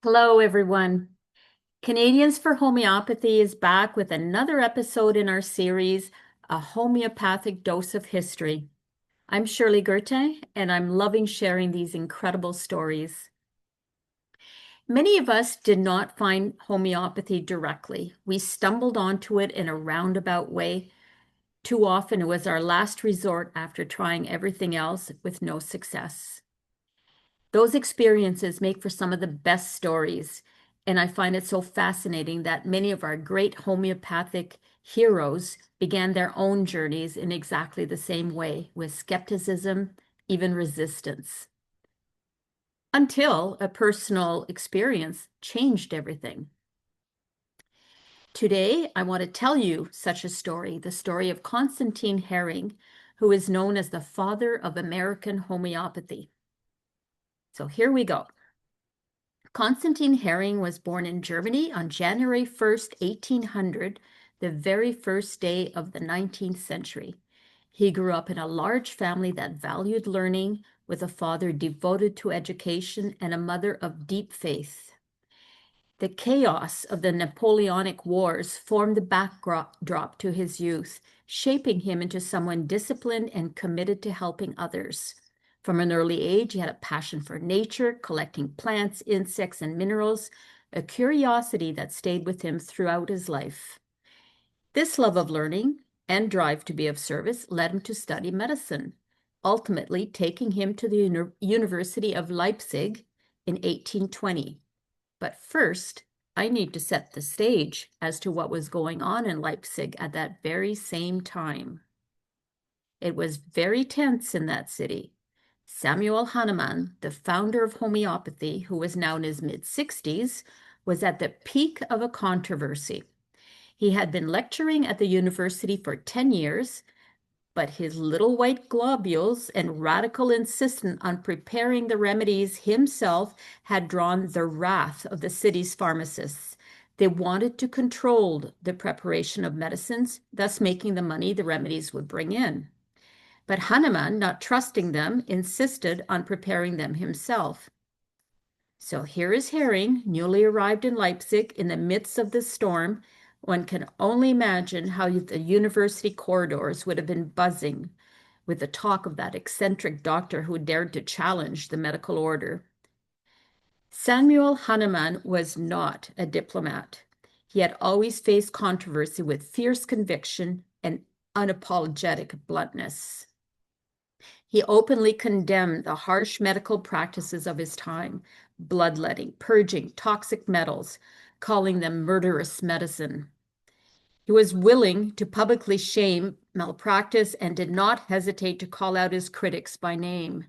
Hello, everyone. Canadians for Homeopathy is back with another episode in our series, A Homeopathic Dose of History. I'm Shirley Goethe, and I'm loving sharing these incredible stories. Many of us did not find homeopathy directly. We stumbled onto it in a roundabout way. Too often, it was our last resort after trying everything else with no success. Those experiences make for some of the best stories, and I find it so fascinating that many of our great homeopathic heroes began their own journeys in exactly the same way, with skepticism, even resistance, until a personal experience changed everything. Today, I want to tell you such a story, the story of Constantine Herring, who is known as the father of American homeopathy. So here we go. Constantine Herring was born in Germany on January 1st, 1800, the very first day of the 19th century. He grew up in a large family that valued learning, with a father devoted to education and a mother of deep faith. The chaos of the Napoleonic Wars formed the backdrop to his youth, shaping him into someone disciplined and committed to helping others. From an early age, he had a passion for nature, collecting plants, insects, and minerals, a curiosity that stayed with him throughout his life. This love of learning and drive to be of service led him to study medicine, ultimately taking him to the University of Leipzig in 1820. But first, I need to set the stage as to what was going on in Leipzig at that very same time. It was very tense in that city. Samuel Hahnemann, the founder of homeopathy, who was now in his mid-60s, was at the peak of a controversy. He had been lecturing at the university for 10 years, but his little white globules and radical insistence on preparing the remedies himself had drawn the wrath of the city's pharmacists. They wanted to control the preparation of medicines, thus making the money the remedies would bring in. But Hahnemann, not trusting them, insisted on preparing them himself. So here is Herring, newly arrived in Leipzig in the midst of this storm. One can only imagine how the university corridors would have been buzzing with the talk of that eccentric doctor who dared to challenge the medical order. Samuel Hahnemann was not a diplomat. He had always faced controversy with fierce conviction and unapologetic bluntness. He openly condemned the harsh medical practices of his time, bloodletting, purging, toxic metals, calling them murderous medicine. He was willing to publicly shame malpractice and did not hesitate to call out his critics by name.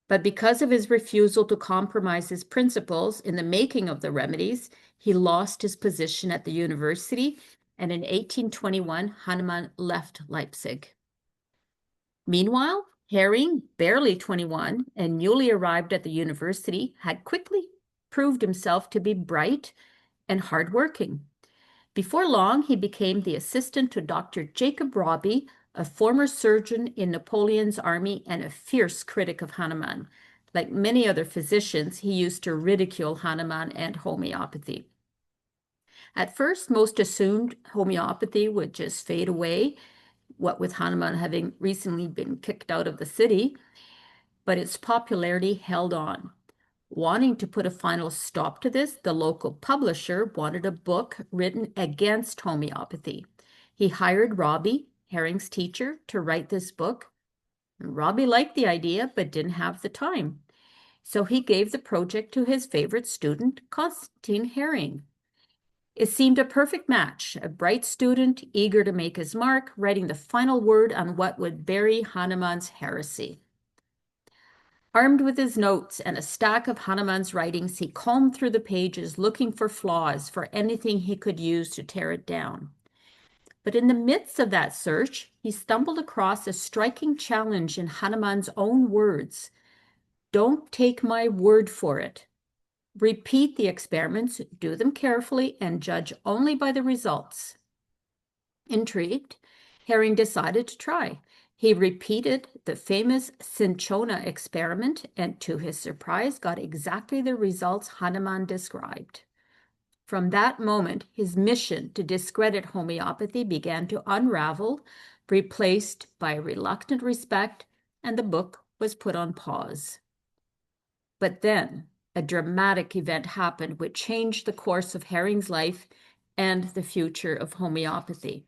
But because of his refusal to compromise his principles in the making of the remedies, he lost his position at the university, and in 1821, Hahnemann left Leipzig. Meanwhile, Herring, barely 21 and newly arrived at the university, had quickly proved himself to be bright and hardworking. Before long, he became the assistant to Dr. Jacob Robbie, a former surgeon in Napoleon's army and a fierce critic of Hahnemann. Like many other physicians, he used to ridicule Hahnemann and homeopathy. At first, most assumed homeopathy would just fade away, what with Hahnemann having recently been kicked out of the city, but its popularity held on. Wanting to put a final stop to this, the local publisher wanted a book written against homeopathy. He hired Robbie, Herring's teacher, to write this book. Robbie liked the idea, but didn't have the time. So he gave the project to his favorite student, Constantine Herring. It seemed a perfect match, a bright student eager to make his mark, writing the final word on what would bury Hahnemann's heresy. Armed with his notes and a stack of Hahnemann's writings, he combed through the pages looking for flaws, for anything he could use to tear it down. But in the midst of that search, he stumbled across a striking challenge in Hahnemann's own words. Don't take my word for it. Repeat the experiments, do them carefully, and judge only by the results. Intrigued, Herring decided to try. He repeated the famous cinchona experiment and, to his surprise, got exactly the results Hahnemann described. From that moment, his mission to discredit homeopathy began to unravel, replaced by reluctant respect, and the book was put on pause. But then a dramatic event happened which changed the course of Hering's life and the future of homeopathy.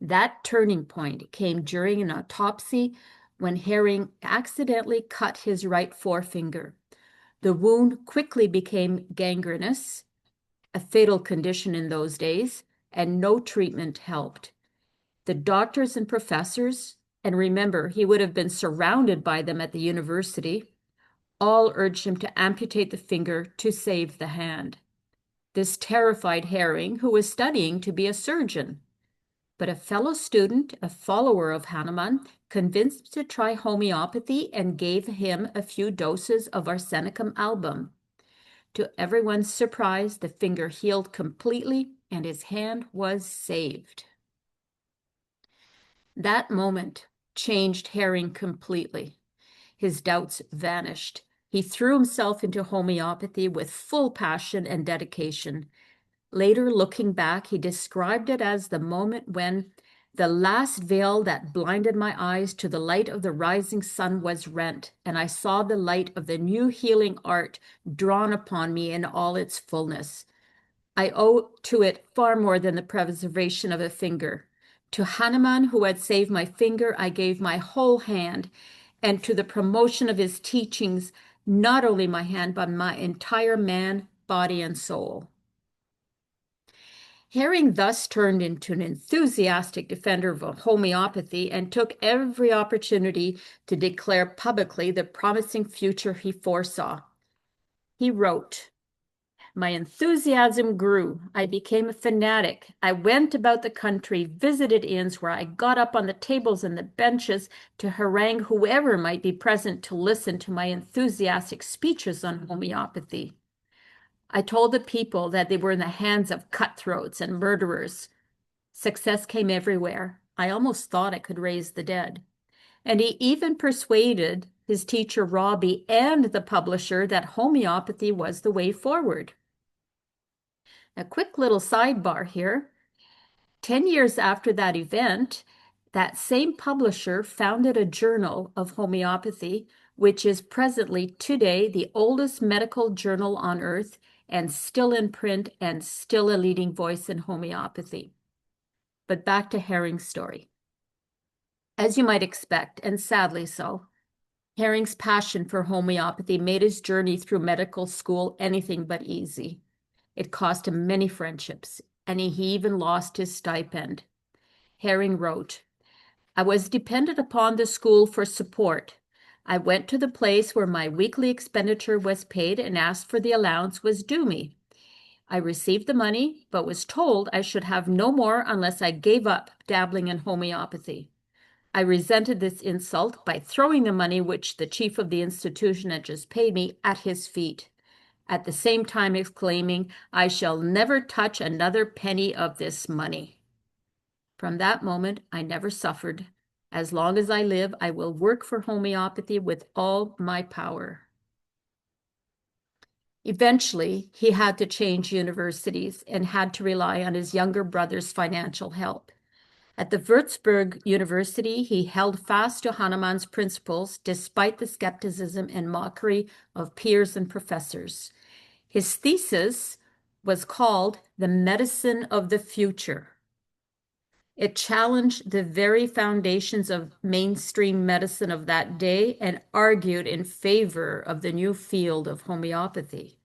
That turning point came during an autopsy when Hering accidentally cut his right forefinger. The wound quickly became gangrenous, a fatal condition in those days, and no treatment helped. The doctors and professors, and remember, he would have been surrounded by them at the university, all urged him to amputate the finger to save the hand. This terrified Hering, who was studying to be a surgeon. But a fellow student, a follower of Hahnemann, convinced to try homeopathy and gave him a few doses of arsenicum album. To everyone's surprise, the finger healed completely and his hand was saved. That moment changed Hering completely. His doubts vanished. He threw himself into homeopathy with full passion and dedication. Later, looking back, he described it as the moment when the last veil that blinded my eyes to the light of the rising sun was rent, and I saw the light of the new healing art drawn upon me in all its fullness. I owe to it far more than the preservation of a finger. To Hahnemann, who had saved my finger, I gave my whole hand, and to the promotion of his teachings, not only my hand, but my entire man, body, and soul. Hering thus turned into an enthusiastic defender of homeopathy and took every opportunity to declare publicly the promising future he foresaw. He wrote, "My enthusiasm grew. I became a fanatic. I went about the country, visited inns where I got up on the tables and the benches to harangue whoever might be present to listen to my enthusiastic speeches on homeopathy. I told the people that they were in the hands of cutthroats and murderers. Success came everywhere. I almost thought I could raise the dead." And he even persuaded his teacher Robbie and the publisher that homeopathy was the way forward. A quick little sidebar here. 10 years after that event, that same publisher founded a journal of homeopathy, which is presently today the oldest medical journal on earth and still in print and still a leading voice in homeopathy. But back to Hering's story. As you might expect, and sadly so, Hering's passion for homeopathy made his journey through medical school anything but easy. It cost him many friendships, and he even lost his stipend. Hering wrote, "I was dependent upon the school for support. I went to the place where my weekly expenditure was paid and asked for the allowance was due me. I received the money, but was told I should have no more unless I gave up dabbling in homeopathy. I resented this insult by throwing the money which the chief of the institution had just paid me at his feet, at the same time exclaiming, 'I shall never touch another penny of this money.' From that moment, I never suffered. As long as I live, I will work for homeopathy with all my power." Eventually, he had to change universities and had to rely on his younger brother's financial help. At the Würzburg University, he held fast to Hahnemann's principles despite the skepticism and mockery of peers and professors. His thesis was called "The Medicine of the Future." It challenged the very foundations of mainstream medicine of that day and argued in favor of the new field of homeopathy.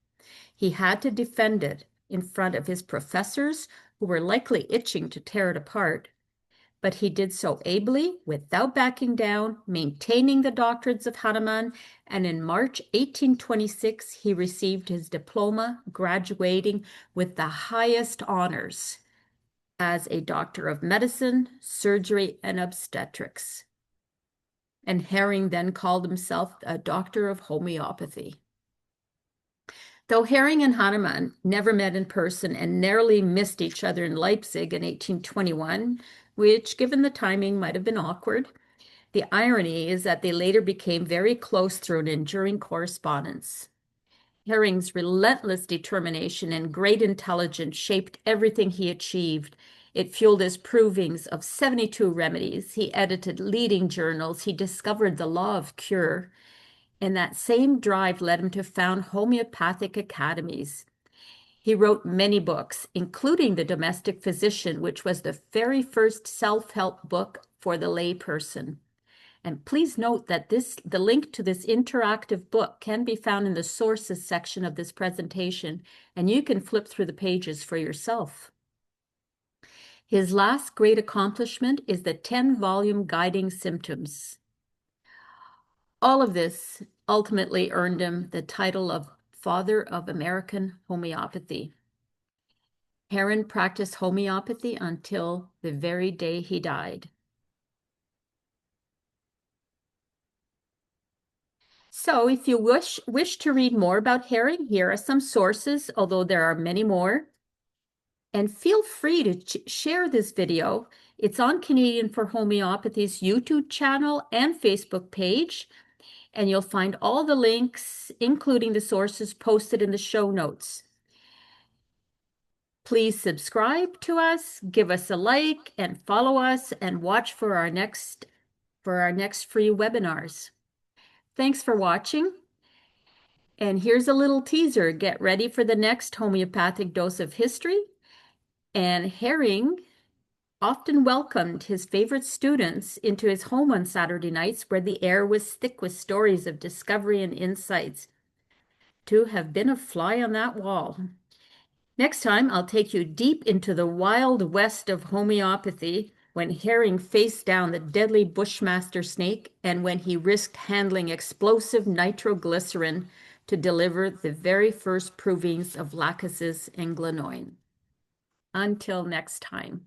He had to defend it in front of his professors, who were likely itching to tear it apart. But he did so ably, without backing down, maintaining the doctrines of Hahnemann, and in March 1826 he received his diploma, graduating with the highest honors as a doctor of medicine, surgery, and obstetrics. And Hering then called himself a doctor of homeopathy. Though Hering and Hahnemann never met in person and narrowly missed each other in Leipzig in 1821, which, given the timing, might have been awkward, The irony is that they later became very close through an enduring correspondence. Herring's relentless determination and great intelligence shaped everything he achieved. It fueled his provings of 72 remedies. He edited leading journals. He discovered the law of cure. And that same drive led him to found homeopathic academies. He wrote many books, including The Domestic Physician, which was the very first self-help book for the layperson. And please note that the link to this interactive book can be found in the sources section of this presentation, and you can flip through the pages for yourself. His last great accomplishment is the 10-volume Guiding Symptoms. All of this ultimately earned him the title of Father of American Homeopathy. Herring practiced homeopathy until the very day he died. So if you wish to read more about Herring, here are some sources, although there are many more. And feel free to share this video. It's on Canadian for Homeopathy's YouTube channel and Facebook page, and you'll find all the links, including the sources, posted in the show notes. Please subscribe to us, give us a like, and follow us, and watch for our next free webinars. Thanks for watching. And here's a little teaser. Get ready for the next homeopathic dose of history. And Herring often welcomed his favorite students into his home on Saturday nights, where the air was thick with stories of discovery and insights. To have been a fly on that wall. Next time, I'll take you deep into the wild west of homeopathy, when Herring faced down the deadly bushmaster snake and when he risked handling explosive nitroglycerin to deliver the very first provings of Lachesis and Glenoin. Until next time.